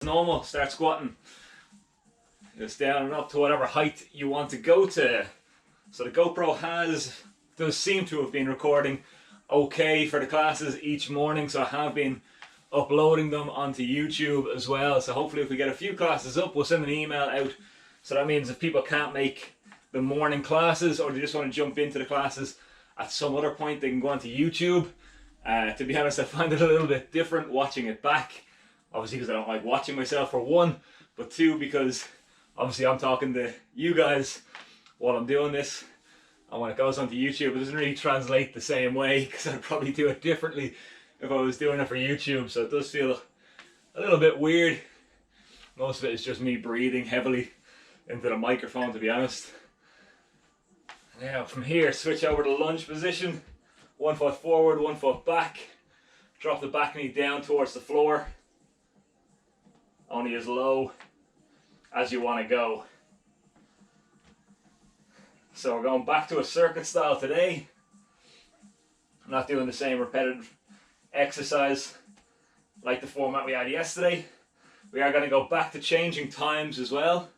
normal. Start squatting just down and up to whatever height you want to go to. So the GoPro does seem to have been recording okay for the classes each morning, so I have been uploading them onto YouTube as well. So hopefully if we get a few classes up, we'll send an email out. So that means if people can't make the morning classes, or they just want to jump into the classes at some other point, they can go onto YouTube. To be honest, I find it a little bit different watching it back. Obviously because I don't like watching myself, for one, but two, because obviously I'm talking to you guys while I'm doing this, and when it goes onto YouTube it doesn't really translate the same way, because I'd probably do it differently if I was doing it for YouTube. So it does feel a little bit weird. Most of it is just me breathing heavily into the microphone, to be honest. Now from here, switch over to lunge position. 1 foot forward, 1 foot back. Drop the back knee down towards the floor. Only as low as you want to go. So we're going back to a circuit style today. I'm not doing the same repetitive exercise like the format we had yesterday. We are going to go back to changing times as well.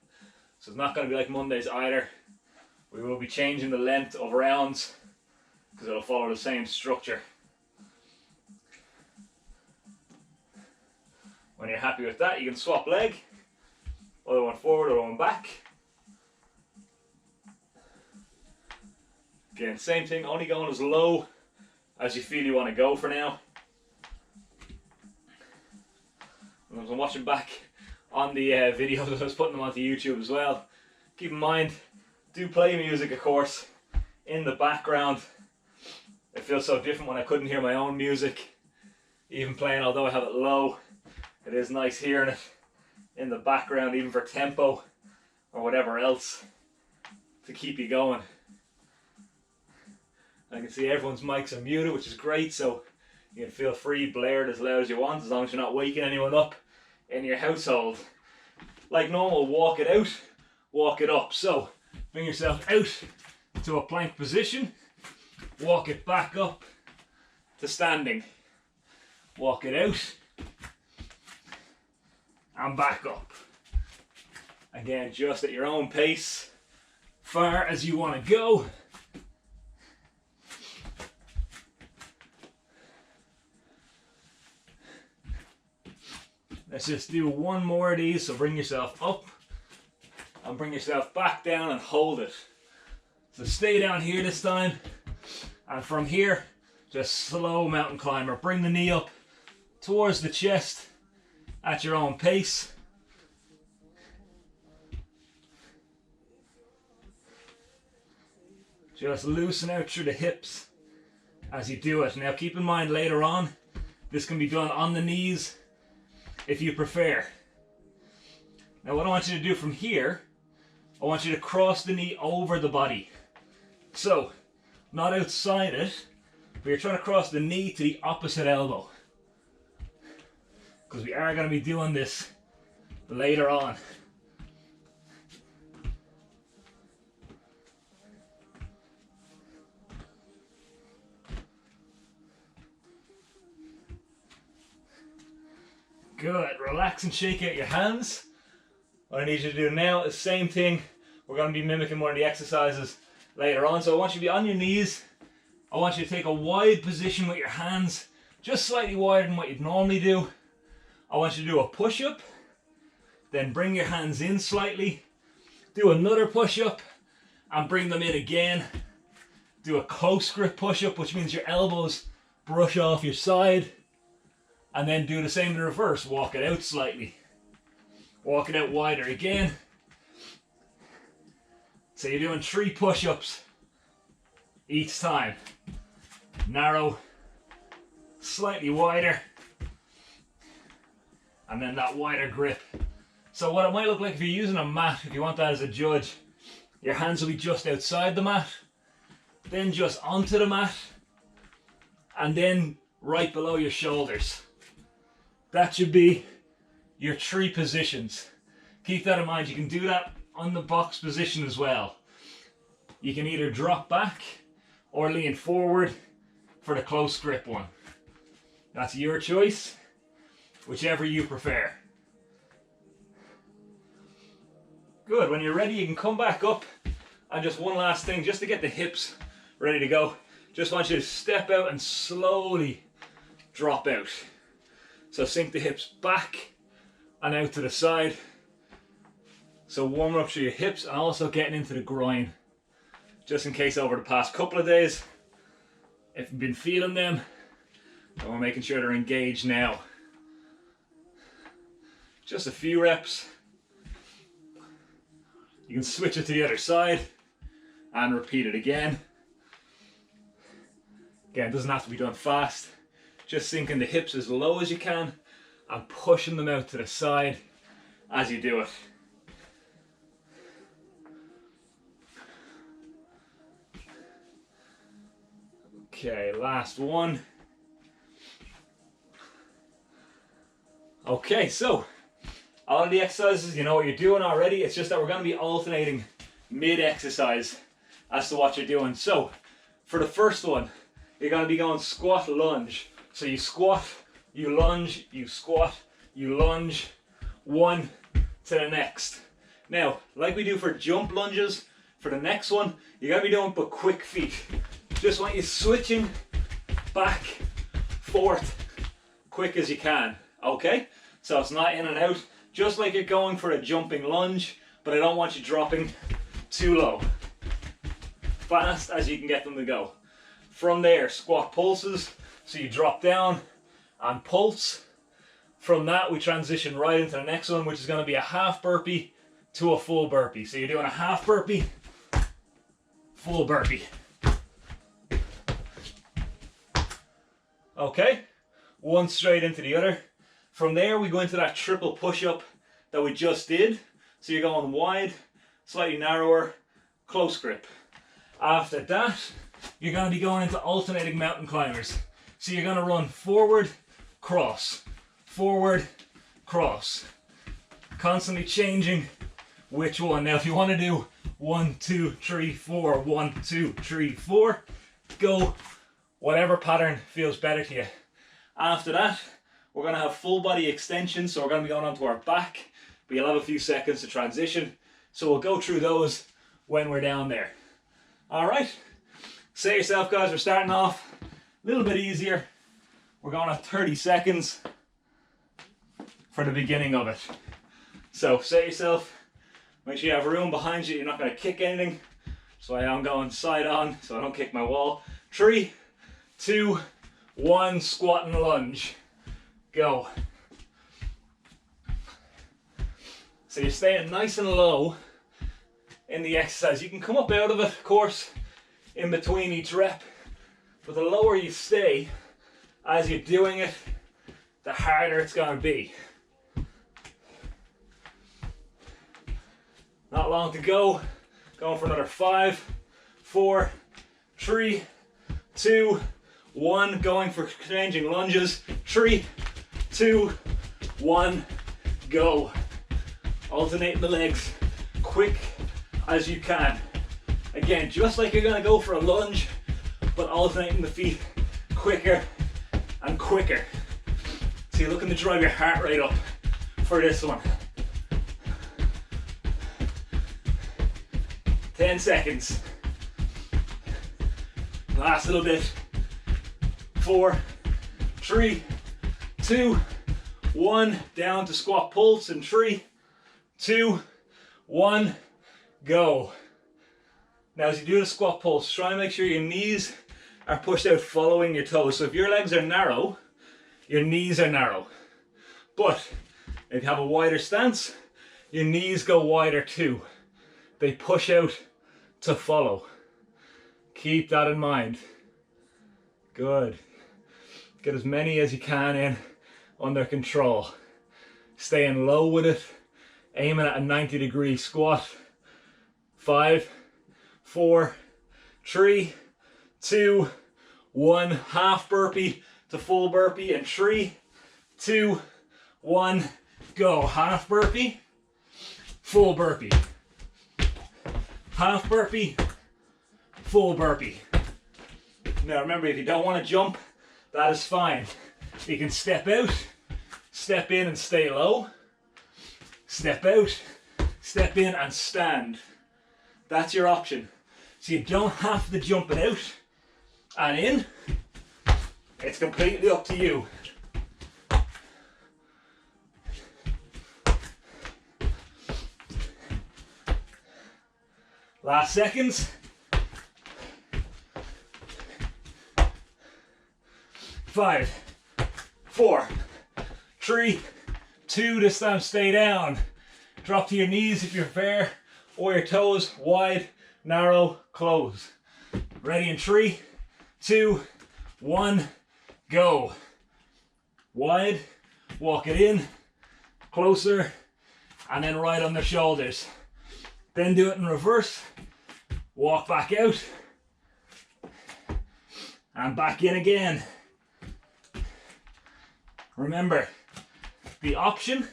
So it's not going to be like Mondays either. We will be changing the length of rounds because it'll follow the same structure. When you're happy with that, you can swap leg. Other one forward, other one back. Again, same thing, only going as low as you feel you want to go for now. And as I'm watching back on the videos that I was putting them onto YouTube as well, keep in mind, do play music of course in the background. It feels so different when I couldn't hear my own music. Even playing, although I have it low, it is nice hearing it in the background, even for tempo or whatever else, to keep you going. I can see everyone's mics are muted, which is great, so you can feel free, blare it as loud as you want, as long as you're not waking anyone up in your household. Like normal, walk it out, walk it up. So bring yourself out to a plank position, walk it back up to standing, walk it out and back up. Again, just at your own pace, far as you want to go. Let's just do one more of these. So bring yourself up and bring yourself back down and hold it. So stay down here this time, and from here just slow mountain climber. Bring the knee up towards the chest at your own pace. Just loosen out through the hips as you do it. Now keep in mind, later on this can be done on the knees if you prefer. Now what I want you to do from here, I want you to cross the knee over the body. So, not outside it, but you're trying to cross the knee to the opposite elbow. Because we are going to be doing this later on. Good. Relax and shake out your hands. What I need you to do now is the same thing. We're going to be mimicking one of the exercises later on. So I want you to be on your knees. I want you to take a wide position with your hands, just slightly wider than what you'd normally do. I want you to do a push-up. Then bring your hands in slightly. Do another push-up and bring them in again. Do a close grip push-up, which means your elbows brush off your side. And then do the same in reverse. Walk it out slightly. Walk it out wider again. So you're doing 3 push-ups each time. Narrow, slightly wider, and then that wider grip. So what it might look like if you're using a mat, if you want that as a judge, your hands will be just outside the mat, then just onto the mat, and then right below your shoulders. That should be your 3 positions. Keep that in mind. You can do that on the box position as well. You can either drop back or lean forward for the close grip one. That's your choice, whichever you prefer. Good. When you're ready, you can come back up. And just one last thing, just to get the hips ready to go. Just want you to step out and slowly drop out. So sink the hips back and out to the side. So warming up through your hips and also getting into the groin. Just in case over the past couple of days, if you've been feeling them, and we're making sure they're engaged now. Just a few reps. You can switch it to the other side and repeat it again. Again, it doesn't have to be done fast. Just sinking the hips as low as you can and pushing them out to the side as you do it. Okay, last one. Okay, so all of the exercises, you know what you're doing already. It's just that we're going to be alternating mid-exercise as to what you're doing. So for the first one, you're going to be going squat, lunge. So you squat, you lunge, you squat, you lunge, one to the next. Now, like we do for jump lunges, for the next one, you're going to be doing but quick feet. Just want you switching back, forth, quick as you can, okay? So it's not in and out, just like you're going for a jumping lunge, but I don't want you dropping too low. Fast as you can get them to go. From there, squat pulses, so you drop down and pulse. From that, we transition right into the next one, which is going to be a half burpee to a full burpee. So you're doing a half burpee, full burpee. Okay, one straight into the other. From there, we go into that triple push-up that we just did. So you're going wide, slightly narrower, close grip. After that, you're going to be going into alternating mountain climbers. So you're going to run forward, cross, forward, cross. Constantly changing which one. Now, if you want to do 1, 2, 3, 4, 1, 2, 3, 4, go whatever pattern feels better to you. After that, we're going to have full body extension, so we're going to be going onto our back, but you'll have a few seconds to transition. So we'll go through those when we're down there. All right, set yourself, guys. We're starting off a little bit easier. We're going at 30 seconds for the beginning of it. So set yourself, make sure you have room behind you. You're not going to kick anything. So I am going side on, so I don't kick my wall. 3, 2, 1, squat and lunge. Go. So you're staying nice and low in the exercise. You can come up out of it, of course, in between each rep, but the lower you stay as you're doing it, the harder it's going to be. Not long to go. Going for another 5, 4, 3, 2, 1. Going for changing lunges. 3, 2, 1, go. Alternating the legs quick as you can. Again, just like you're going to go for a lunge, but alternating the feet quicker and quicker. So you're looking to drive your heart rate up for this one. 10 seconds. Last little bit. 4, 3, 2, 1. Down to squat pulse in 3, 2, 1, go. Now as you do the squat pulse, try and make sure your knees are pushed out following your toes. So if your legs are narrow, your knees are narrow. But if you have a wider stance, your knees go wider too. They push out to follow. Keep that in mind. Good. Get as many as you can in under control. Staying low with it. Aiming at a 90-degree squat. 5, 4, 3, 2, 1. Half burpee to full burpee in 3, 2, 1. Go. Half burpee, full burpee. Half burpee, full burpee. Now remember, if you don't want to jump, that is fine. You can step out, step in and stay low. Step out, step in and stand. That's your option. So you don't have to jump it out and in. It's completely up to you. Last seconds. 5, 4, 3, 2, this time stay down. Drop to your knees if you're fair, or your toes wide, narrow, close. Ready in 3, 2, 1, go. Wide, walk it in, closer, and then right on the shoulders. Then do it in reverse, walk back out, and back in again. Remember, the option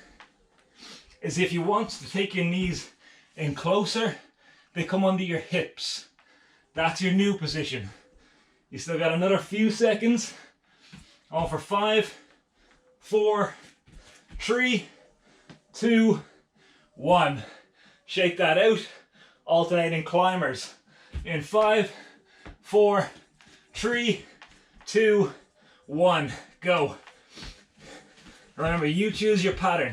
is if you want to take your knees in closer, they come under your hips. That's your new position. You still got another few seconds. All for 5, 4, 3, 2, 1. Shake that out. Alternating climbers. In 5, 4, 3, 2, 1. Go. Remember, you choose your pattern.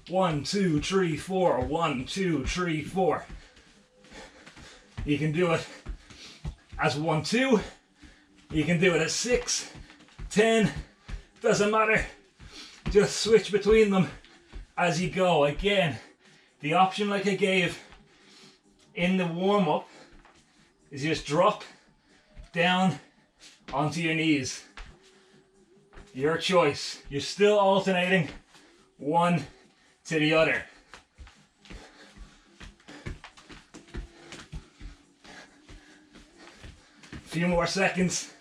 1, 2, 3, 4. 1, 2, 3, 4. You can do it as 1, 2. You can do it as 6, 10. Doesn't matter. Just switch between them as you go. Again, the option like I gave in the warm-up is just drop down onto your knees. Your choice. You're still alternating one to the other. A few more seconds.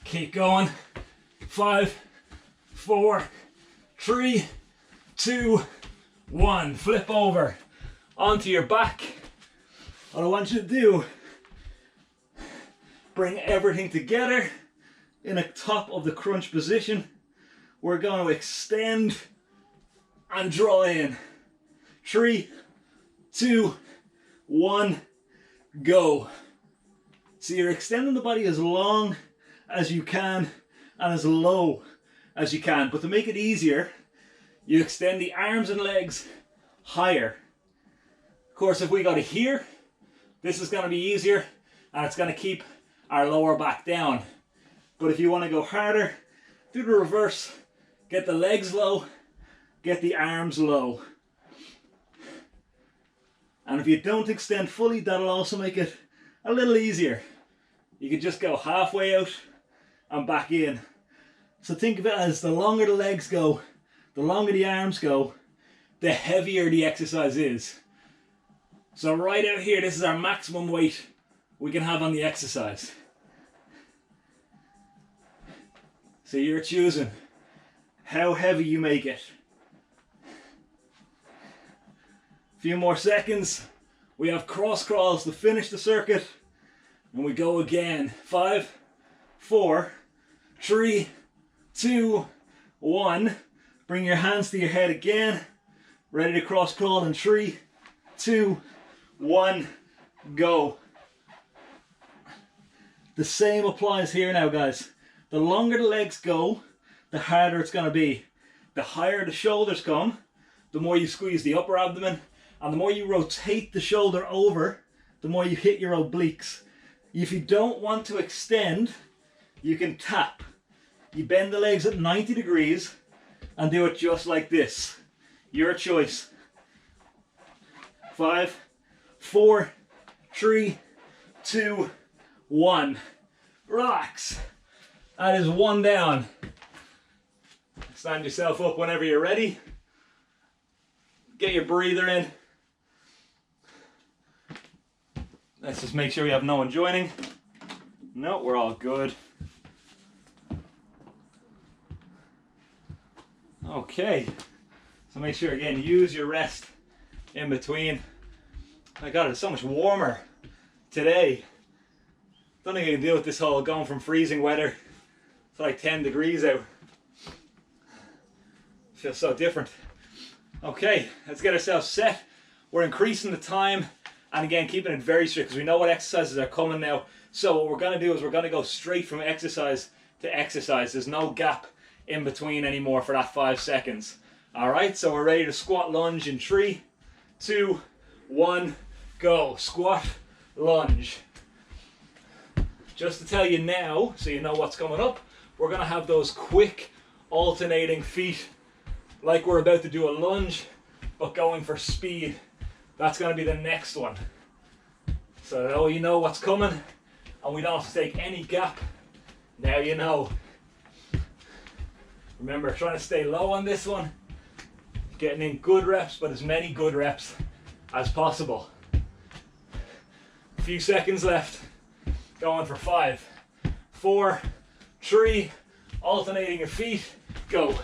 Keep going. 5, 4, 3, 2, 1. Flip over onto your back. What I want you to do, bring everything together in a top of the crunch position. We're going to extend and draw in. 3, 2, 1, go. So you're extending the body as long as you can and as low as you can. But to make it easier, you extend the arms and legs higher. Of course, if we go to here, this is going to be easier and it's going to keep our lower back down. But if you want to go harder, do the reverse. Get the legs low, get the arms low. And if you don't extend fully, that'll also make it a little easier. You can just go halfway out and back in. So think of it as the longer the legs go, the longer the arms go, the heavier the exercise is. So right out here, this is our maximum weight we can have on the exercise. So you're choosing how heavy you make it. A few more seconds. We have cross crawls to finish the circuit. And we go again. 5, 4, 3, 2, 1. Bring your hands to your head again. Ready to cross crawl in 3, 2, 1, go. The same applies here now, guys. The longer the legs go, the harder it's going to be. The higher the shoulders come, the more you squeeze the upper abdomen, and the more you rotate the shoulder over, the more you hit your obliques. If you don't want to extend, you can tap. You bend the legs at 90 degrees and do it just like this. Your choice. 5, 4, 3, 2, 1. Relax. That is 1 down. Stand yourself up whenever you're ready. Get your breather in. Let's just make sure we have no one joining. No, we're all good. Okay. So make sure, again, use your rest in between. My God, it's so much warmer today. Don't think I can deal with this whole going from freezing weather It's like 10 degrees out. Feels so different. Okay, let's get ourselves set. We're increasing the time, and again, keeping it very strict because we know what exercises are coming now. So what we're going to do is we're going to go straight from exercise to exercise. There's no gap in between anymore for that 5 seconds. Alright, so we're ready to squat lunge in 3, 2, 1, go. Squat, lunge. Just to tell you now, so you know what's coming up, we're going to have those quick alternating feet like we're about to do a lunge, but going for speed. That's going to be the next one. So now you know what's coming, and we don't have to take any gap. Now you know. Remember, trying to stay low on this one. Getting in good reps, but as many good reps as possible. A few seconds left. Going for 5, 4, 3, alternating your feet, go.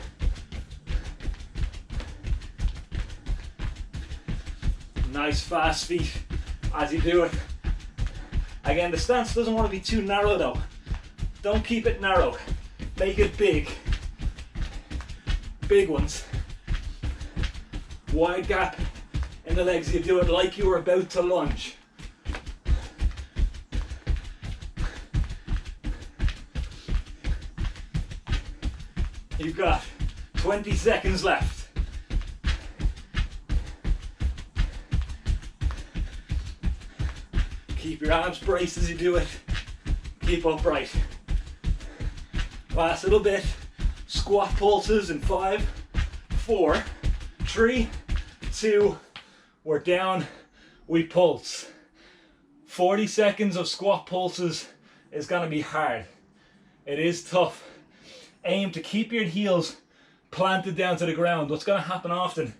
Nice fast feet as you do it. Again, the stance doesn't want to be too narrow though. Don't keep it narrow. Make it big. Big ones. Wide gap in the legs. You do it like you were about to lunge. You've got 20 seconds left. Keep your arms braced as you do it. Keep upright. Last little bit. Squat pulses in 5, 4, 3, 2, we're down, we pulse. 40 seconds of squat pulses is going to be hard. It is tough. Aim to keep your heels planted down to the ground. What's going to happen often,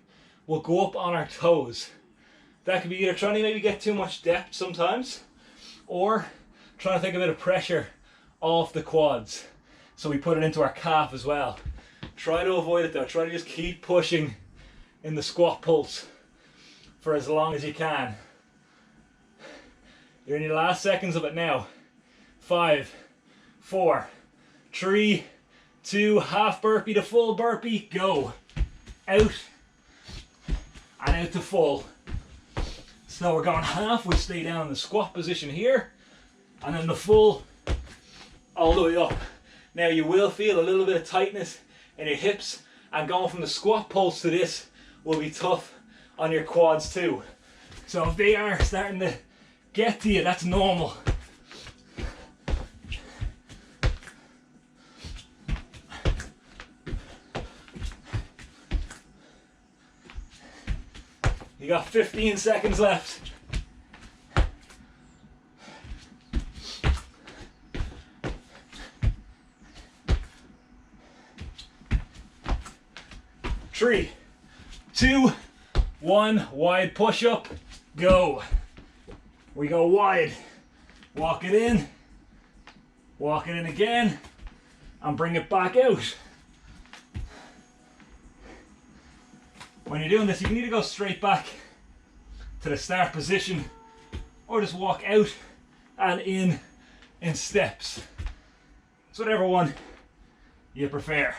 we'll go up on our toes. That could be either trying to maybe get too much depth sometimes, or trying to take a bit of pressure off the quads. So we put it into our calf as well. Try to avoid it though. Try to just keep pushing in the squat pulse for as long as you can. You're in your last seconds of it now. 5, 4, 3, 2, half burpee to full burpee, go. Out and out to full. So we're going half, we stay down in the squat position here, and then the full all the way up. Now you will feel a little bit of tightness in your hips, and going from the squat pulse to this will be tough on your quads too. So if they are starting to get to you, that's normal. You got 15 seconds left. Three, 2, 1, wide push up, go. We go wide, walk it in again, and bring it back out. When you're doing this, you can either go straight back to the start position, or just walk out and in steps. It's whatever one you prefer.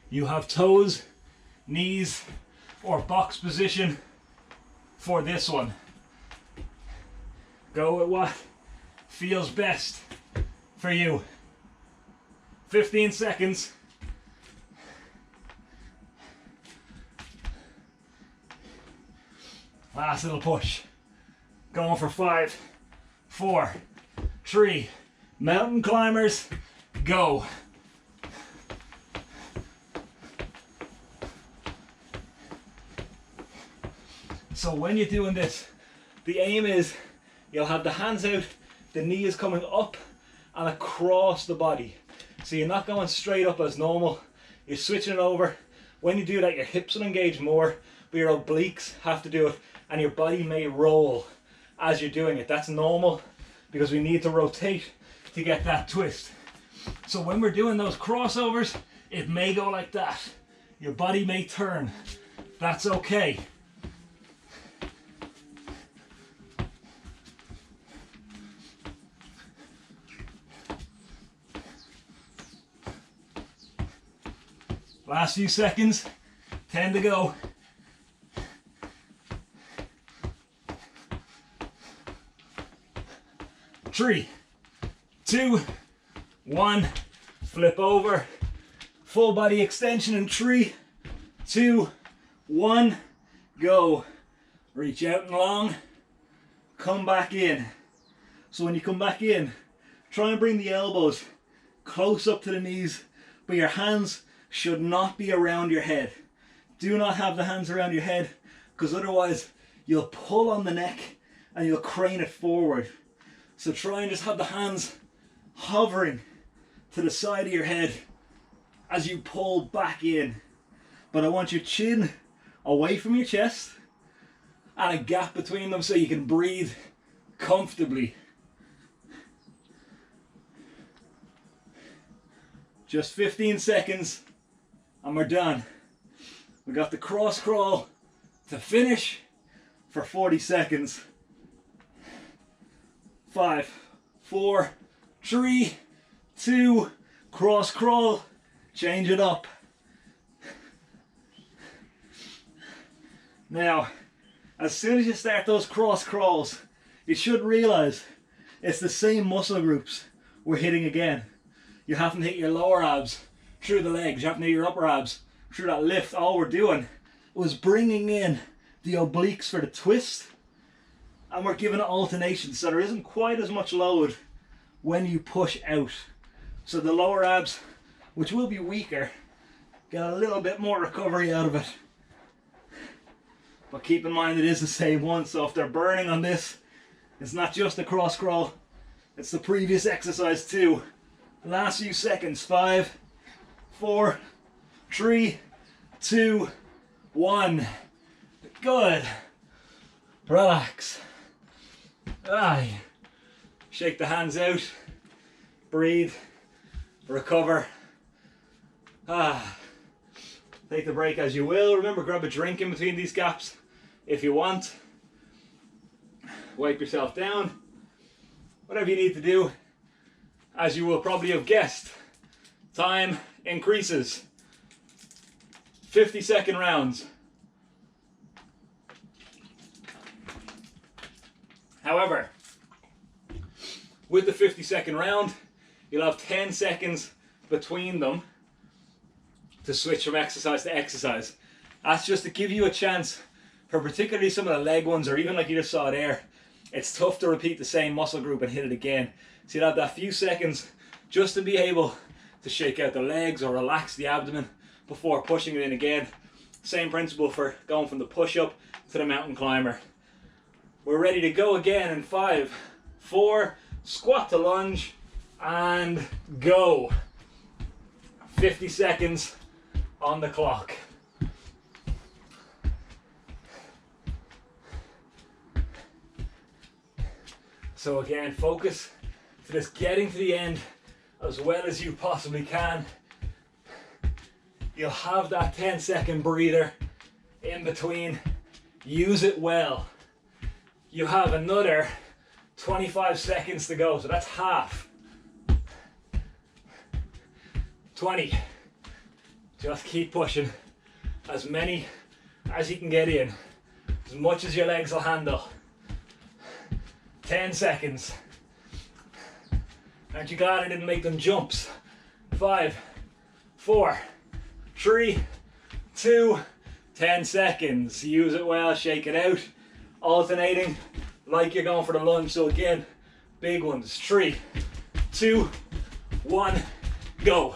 You have toes, knees, or box position for this one. Go with what feels best for you. 15 seconds. Last little push. Going for 5, 4, 3. Mountain climbers, go. So when you're doing this, the aim is you'll have the hands out, the knee is coming up and across the body. So you're not going straight up as normal, you're switching it over. When you do that, your hips will engage more, but your obliques have to do it, and your body may roll as you're doing it. That's normal because we need to rotate to get that twist. So when we're doing those crossovers, it may go like that. Your body may turn. That's okay. Last few seconds, 10 to go. Three, two, one, flip over. Full body extension in 3, 2, 1, go. Reach out and long, come back in. So when you come back in, try and bring the elbows close up to the knees, but your hands should not be around your head. Do not have the hands around your head, because otherwise you'll pull on the neck and you'll crane it forward. So try and just have the hands hovering to the side of your head as you pull back in. But I want your chin away from your chest and a gap between them so you can breathe comfortably. Just 15 seconds and we're done. We got the cross crawl to finish for 40 seconds. 5, 4, 3, 2, cross crawl, change it up. Now, as soon as you start those cross crawls, you should realize it's the same muscle groups we're hitting again. You haven't hit your lower abs through the legs, you haven't hit your upper abs through that lift. All we're doing was bringing in the obliques for the twist, and we're giving it alternation, so there isn't quite as much load when you push out. So the lower abs, which will be weaker, get a little bit more recovery out of it. But keep in mind it is the same one, so if they're burning on this, it's not just the cross crawl, it's the previous exercise too. Last few seconds. 5, 4, 3, 2, 1. Good. Relax. Aye. Shake the hands out. Breathe. Recover. Take the break as you will. Remember, grab a drink in between these gaps if you want. Wipe yourself down. Whatever you need to do. As you will probably have guessed, time increases. 50-second rounds. However, with the 50-second round, you'll have 10 seconds between them to switch from exercise to exercise. That's just to give you a chance for particularly some of the leg ones, or even like you just saw there, it's tough to repeat the same muscle group and hit it again. So you'll have that few seconds just to be able to shake out the legs or relax the abdomen before pushing it in again. Same principle for going from the push-up to the mountain climber. We're ready to go again in 5, 4, squat to lunge, and go. 50 seconds on the clock. So again, focus to just getting to the end as well as you possibly can. You'll have that 10-second breather in between. Use it well. You have another 25 seconds to go, so that's half. 20. Just keep pushing. As many as you can get in. As much as your legs will handle. 10 seconds. Aren't you glad I didn't make them jumps? 5, 4, 3, 2, 10 seconds. Use it well, shake it out. Alternating like you're going for the lunge. So again, big ones. 3, 2, 1, go.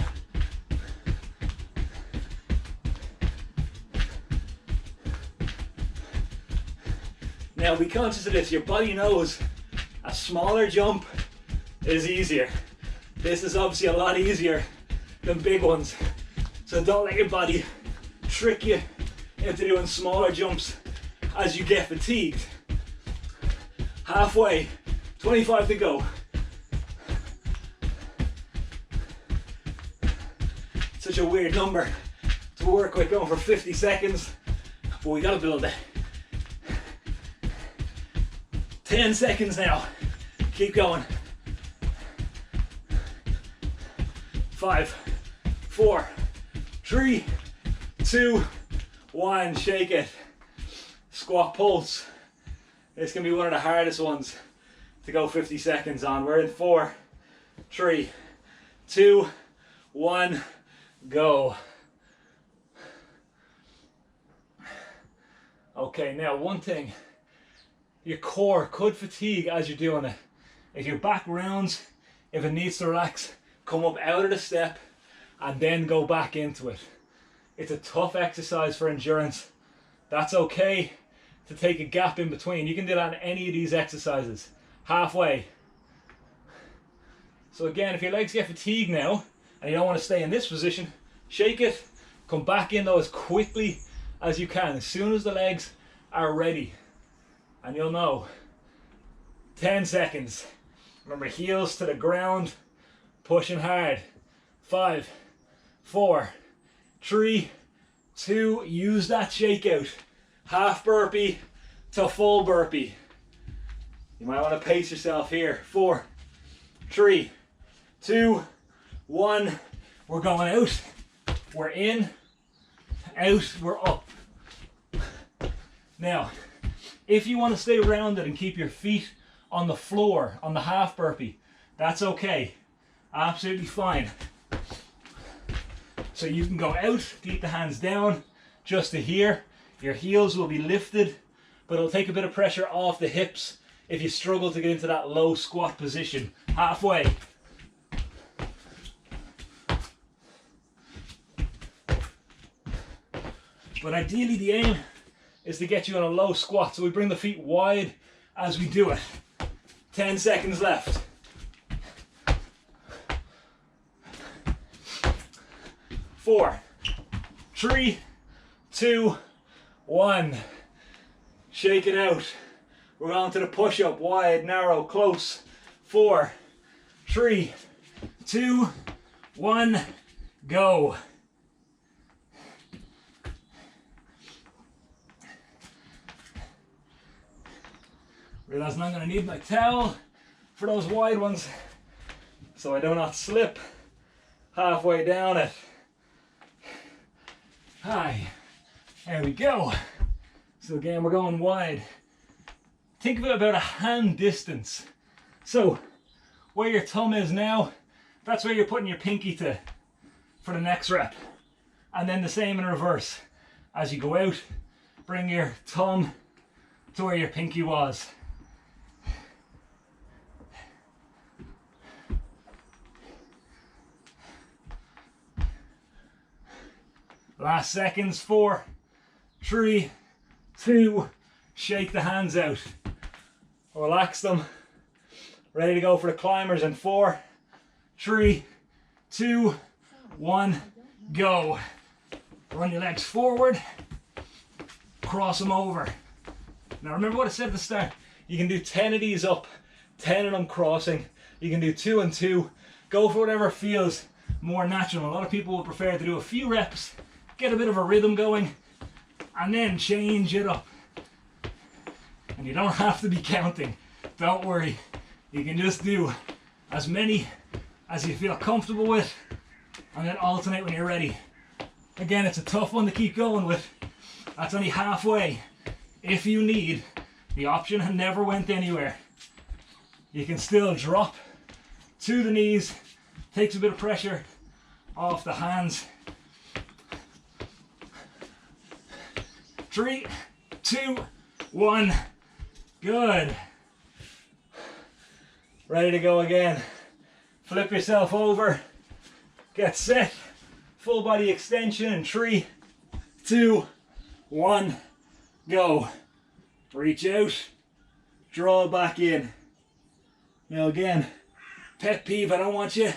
Now be conscious of this. Your body knows a smaller jump is easier. This is obviously a lot easier than big ones. So don't let your body trick you into doing smaller jumps as you get fatigued. Halfway, 25 to go. Such a weird number to work with going for 50 seconds, but we gotta build it. 10 seconds now. Keep going. 5, 4, 3, 2, 1, shake it. Squat pulse. This can be one of the hardest ones to go 50 seconds on. We're in 4, 3, 2, 1, go. Okay, now one thing, your core could fatigue as you're doing it. If your back rounds, if it needs to relax, come up out of the step and then go back into it. It's a tough exercise for endurance. That's okay to take a gap in between. You can do that on any of these exercises, halfway. So again, if your legs get fatigued now and you don't want to stay in this position, shake it, come back in though as quickly as you can, as soon as the legs are ready. And you'll know, 10 seconds. Remember, heels to the ground, pushing hard. 5, 4, 3, 2, use that shake out. Half burpee to full burpee. You might want to pace yourself here. 4, 3, 2, 1. We're going out. We're in. Out. We're up. Now, if you want to stay rounded and keep your feet on the floor on the half burpee, that's okay. Absolutely fine. So you can go out, keep the hands down, just to here. Your heels will be lifted, but it'll take a bit of pressure off the hips if you struggle to get into that low squat position. Halfway. But ideally the aim is to get you in a low squat, so we bring the feet wide as we do it. 10 seconds left. 4, 3, 2, 1. Shake it out. We're on to the push-up, wide, narrow, close. 4, 3, 2, 1, go. Realizing I'm going to need my towel for those wide ones so I do not slip halfway down it. Hi, there we go. So again, we're going wide. Think of it about a hand distance. So where your thumb is now, that's where you're putting your pinky to for the next rep. And then the same in reverse. As you go out, bring your thumb to where your pinky was. Last seconds. 4, 3, 2, shake the hands out. Relax them. Ready to go for the climbers in 4, 3, 2, 1, go. Run your legs forward, cross them over. Now remember what I said at the start, you can do 10 of these up, 10 of them crossing. You can do 2 and 2. Go for whatever feels more natural. A lot of people will prefer to do a few reps, get a bit of a rhythm going, and then change it up. And you don't have to be counting. Don't worry. You can just do as many as you feel comfortable with, and then alternate when you're ready. Again, it's a tough one to keep going with. That's only halfway. If you need, the option never went anywhere. You can still drop to the knees, takes a bit of pressure off the hands. 3, 2, 1, good. Ready to go again. Flip yourself over, get set, full body extension in 3, 2, 1, go. Reach out, draw back in. Now again, pet peeve, I don't want you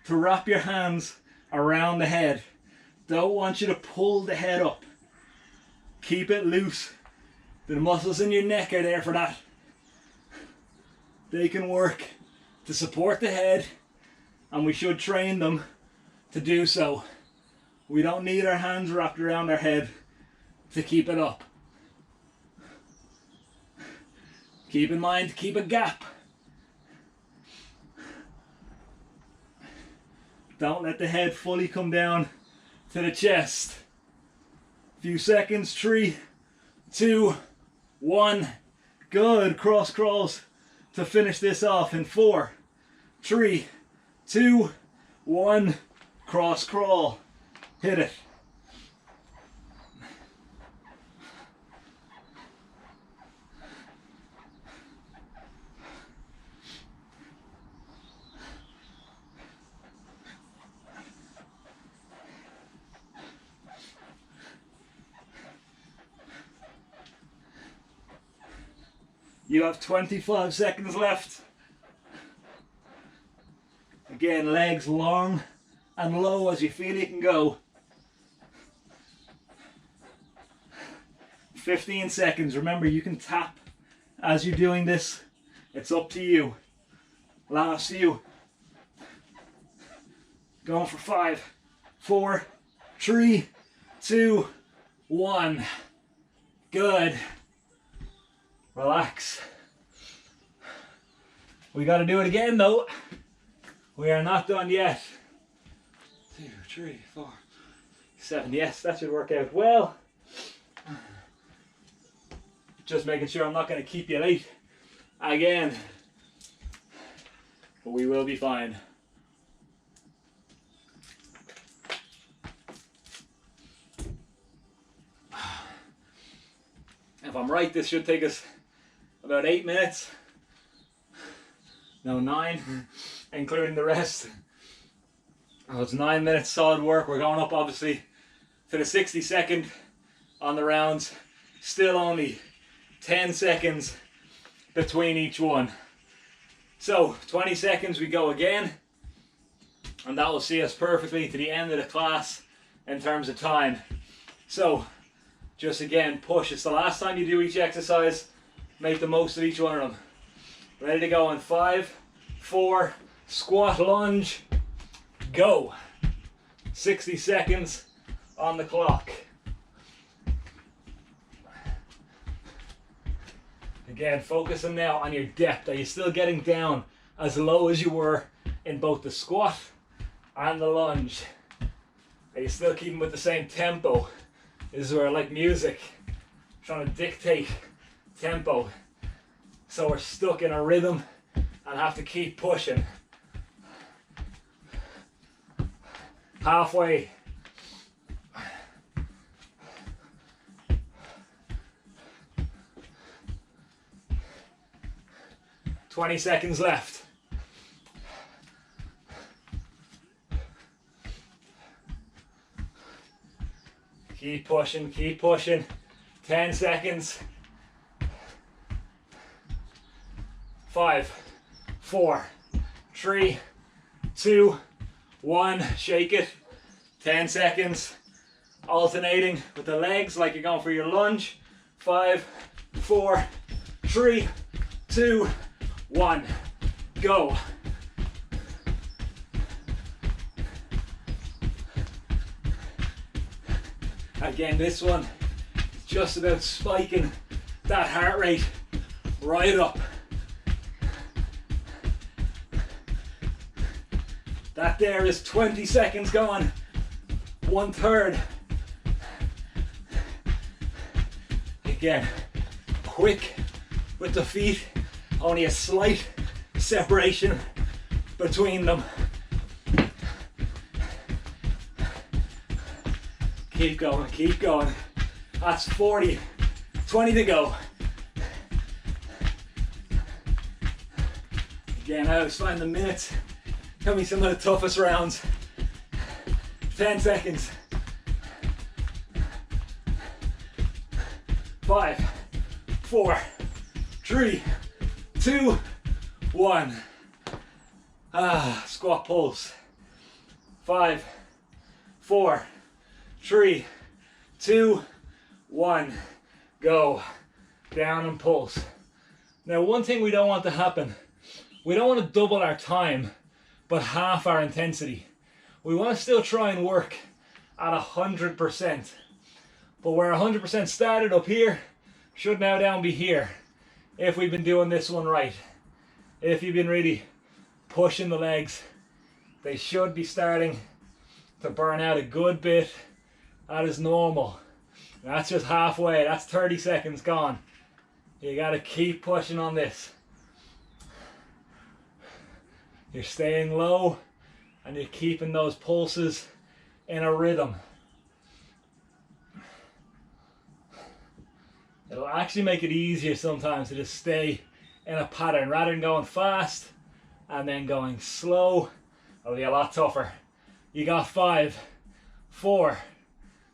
to wrap your hands around the head. Don't want you to pull the head up. Keep it loose. The muscles in your neck are there for that. They can work to support the head, and we should train them to do so. We don't need our hands wrapped around our head to keep it up. Keep in mind to keep a gap. Don't let the head fully come down to the chest. Few seconds. 3, 2, 1. Good. Cross crawls to finish this off in 4, 3, 2, 1. Cross crawl. Hit it. You have 25 seconds left. Again, legs long and low as you feel you can go. 15 seconds. Remember, you can tap as you're doing this. It's up to you. Last few. Going for 5, 4, 3, 2, 1. Good. Relax. We got to do it again though. We are not done yet. 2, 3, 4, 7. Yes, that should work out well. Just making sure I'm not going to keep you late again. But we will be fine. If I'm right, this should take us about 8 minutes. No, 9, including the rest. Oh, it's 9 minutes solid work. We're going up obviously to the 60-second on the rounds. Still only 10 seconds between each one. So 20 seconds we go again, and that will see us perfectly to the end of the class in terms of time. So just again, push. It's the last time you do each exercise. Make the most of each one of them. Ready to go in 5, 4, squat, lunge, go. 60 seconds on the clock. Again, focusing now on your depth. Are you still getting down as low as you were in both the squat and the lunge? Are you still keeping with the same tempo? This is where I like music, trying to dictate tempo. So we're stuck in a rhythm and have to keep pushing. Halfway. "20 seconds left. Keep pushing, keep pushing. 10 seconds. 5, 4, 3, 2, 1. Shake it. 10 seconds. Alternating with the legs like you're going for your lunge. 5, 4, 3, 2, 1. Go. Again, this one is just about spiking that heart rate right up. That there is 20 seconds gone. 1/3. Again, quick with the feet. Only a slight separation between them. Keep going, keep going. That's 40. 20 to go. Again, I always find the minutes can be some of the toughest rounds. 10 seconds. 5, 4, 3, 2, 1. Squat pulse. 5, 4, 3, 2, 1. Go. Down and pulse. Now, one thing we don't want to happen, we don't want to double our time, but half our intensity. We want to still try and work at 100%. But where 100% started up here, should now down be here. If we've been doing this one right. If you've been really pushing the legs, they should be starting to burn out a good bit. That is normal. That's just halfway. That's 30 seconds gone. You gotta keep pushing on this. You're staying low and you're keeping those pulses in a rhythm. It'll actually make it easier sometimes to just stay in a pattern rather than going fast and then going slow. It'll be a lot tougher. You got 5, 4,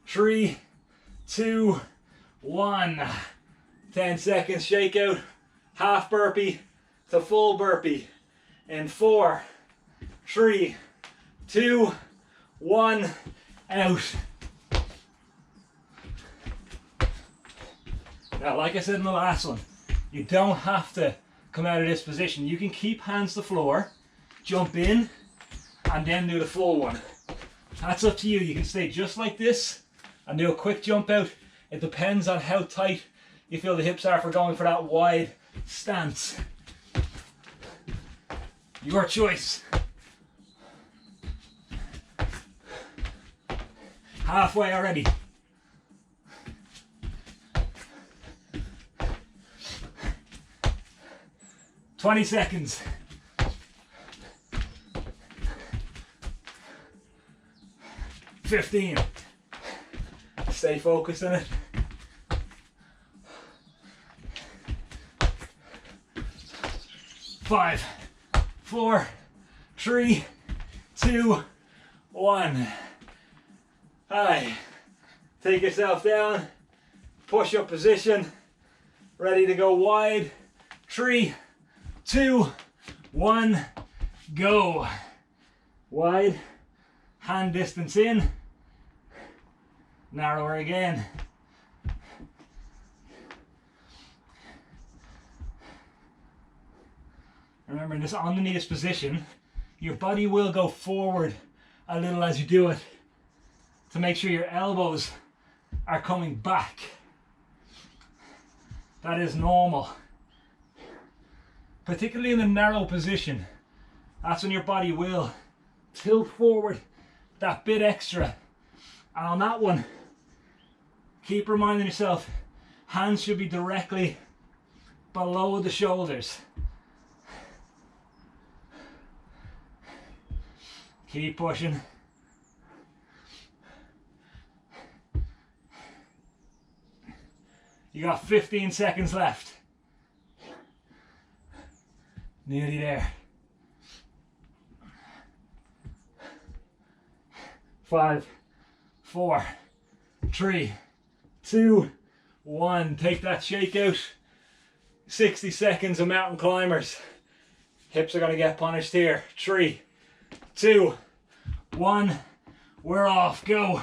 3, 2, 1. 10 seconds shake out. Half burpee to full burpee. In 4, 3, 2, 1, out. Now, like I said in the last one, you don't have to come out of this position. You can keep hands to floor, jump in, and then do the full one. That's up to you. You can stay just like this and do a quick jump out. It depends on how tight you feel the hips are for going for that wide stance. Your choice. Halfway already. "20 seconds. "15. Stay focused on it. "5, 4, 3, 2, 1. Hi. Take yourself down. Push up position. Ready to go wide. 3, 2, 1. Go. Wide. Hand distance in. Narrower again. Remember, in this on the knees position, your body will go forward a little as you do it to make sure your elbows are coming back. That is normal. Particularly in the narrow position, that's when your body will tilt forward that bit extra. And on that one, keep reminding yourself, hands should be directly below the shoulders. Keep pushing. You got 15 seconds left. Nearly there. 5, 4, 3, 2, 1. Take that shake out. 60 seconds of mountain climbers. Hips are going to get punished here. 3, 2, 1. We're off. Go.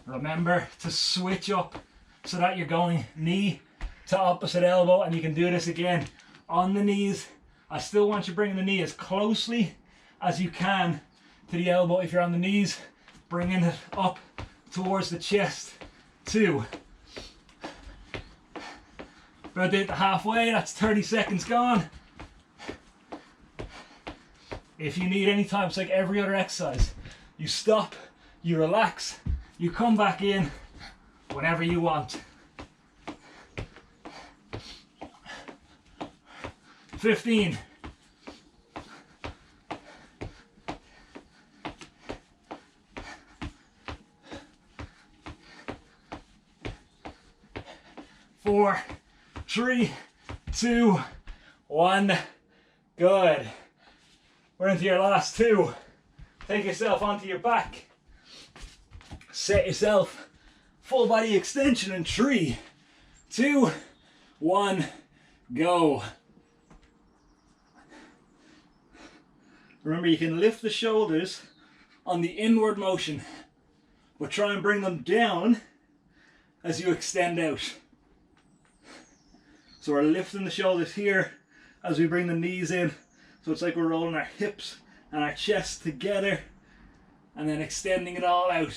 Remember to switch up so that you're going knee to opposite elbow, and you can do this again on the knees. I still want you bringing the knee as closely as you can to the elbow if you're on the knees, bringing it up towards the chest. 2. About it halfway, that's 30 seconds gone. If you need any time, it's like every other exercise. You stop, you relax, you come back in whenever you want. 15. 4, 3, 2, 1. Good. We're into your last 2. Take yourself onto your back. Set yourself full body extension in 3, 2, 1. Go. Remember, you can lift the shoulders on the inward motion, but try and bring them down as you extend out. So we're lifting the shoulders here as we bring the knees in. So it's like we're rolling our hips and our chest together and then extending it all out.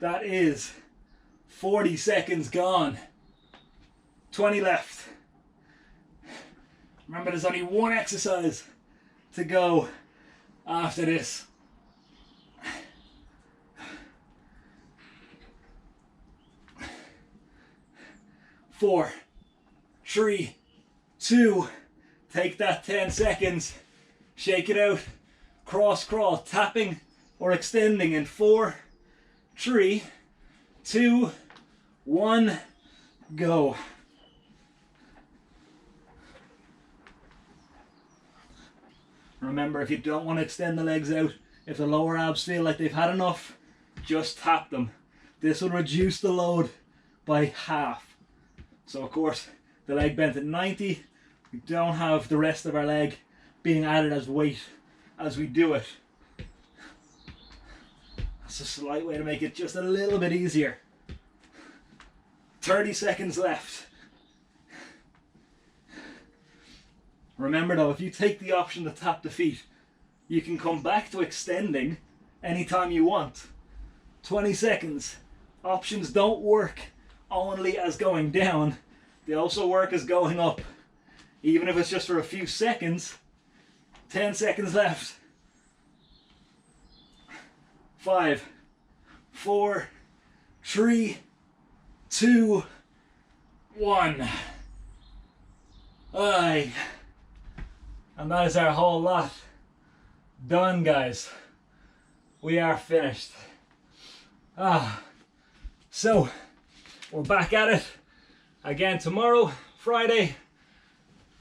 That is 40 seconds gone. 20 left. Remember, there's only one exercise to go after this. 4, 3, 2, take that 10 seconds, shake it out, cross crawl, tapping or extending in 4, 3, 2, 1, go. Remember, if you don't want to extend the legs out, if the lower abs feel like they've had enough, just tap them. This will reduce the load by half. So of course, the leg bent at 90, we don't have the rest of our leg being added as weight as we do it. That's a slight way to make it just a little bit easier. 30 seconds left. Remember though, if you take the option to tap the feet, you can come back to extending anytime you want. 20 seconds. Options don't work only as going down, they also work as going up. Even if it's just for a few seconds. 10 seconds left. 5, 4, 3, 2, 1. Aye. And that is our whole lot done, guys. We are finished. So we're back at it again tomorrow, Friday.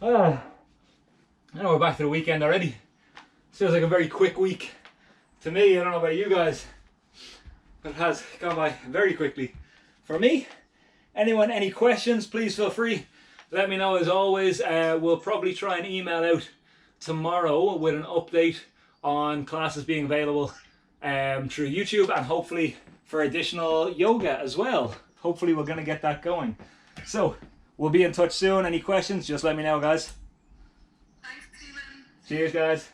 Now we're back to the weekend already. Feels like a very quick week to me. I don't know about you guys, but it has gone by very quickly for me. Anyone, any questions, please feel free. Let me know as always. We'll probably try and email out tomorrow with an update on classes being available through YouTube, and hopefully for additional yoga as well. Hopefully we're going to get that going. So we'll be in touch soon. Any questions, just let me know, guys. Thanks, Stephen. Cheers, guys.